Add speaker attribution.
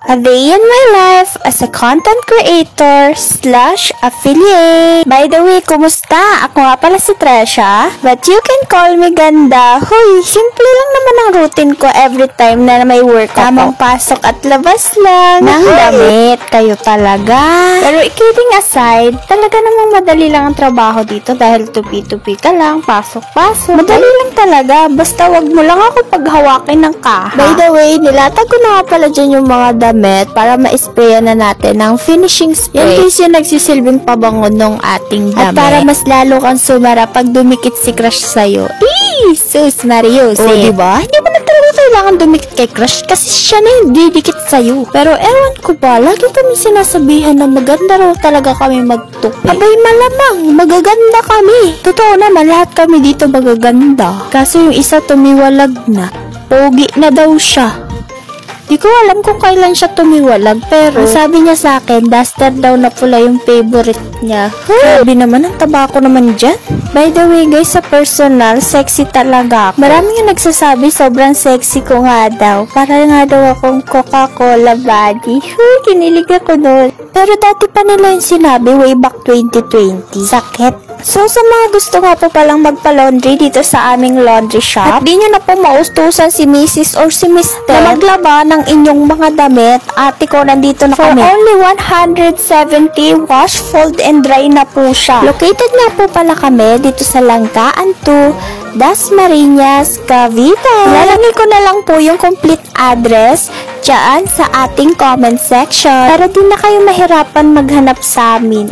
Speaker 1: A day in my life as a content creator / affiliate. By the way, kumusta? Ako nga pala si Tresha, but you can call me Ganda. Hoy, simple lang naman ang routine ko every time na may work ako. Tamang pasok at labas lang ng damit. Kayo talaga. Pero kidding aside, talaga namang madali lang ang trabaho dito dahil tupi-tupi ka lang, pasok-pasok. Madali lang talaga, basta wag mo lang ako paghawakin ng kaha. By the way, nilatag ko na nga pala dyan yung mga damit para ma-sprayan na natin ng finishing spray. Yan kasi yung nagsisilbing pabango ng ating damit. At para mas lalo kang sumara pag dumikit si crush sa'yo. Sus Marios. O, diba? Hindi mo na talaga kailangan dumikit kay crush kasi siya na yung didikit sa'yo. Pero ewan ko ba, lagi kami sinasabihan na maganda raw talaga kami magtupi. Abay malamang, magaganda kami. Totoo naman, lahat kami dito magaganda. Kaso yung isa tumiwalag na. Pogi na daw siya. Di ko alam kung kailan siya tumiwalag, pero sabi niya sa akin, duster daw na pula yung favorite niya. Sabi naman, ang tabako naman dyan. By the way guys, sa personal, sexy talaga ako. Maraming yung nagsasabi, sobrang sexy ko nga daw. Para nga daw akong Coca-Cola body. Kinilig ako nun. Pero dati pa nila yung sinabi, way back 2020. Sakit. So, sa mga gusto nga po palang magpa-laundry dito sa aming laundry shop, at di nyo na po maustusan si Mrs. or si Mr. na maglaba ng inyong mga damit, ate ko, nandito na kami. For only 170, wash, fold, and dry na po siya. Located nga po pala kami dito sa Langkaan 2, Dasmariñas, Cavite. Lalagay ko na lang po yung complete address dyan sa ating comment section para di na kayo mahirapan maghanap sa amin.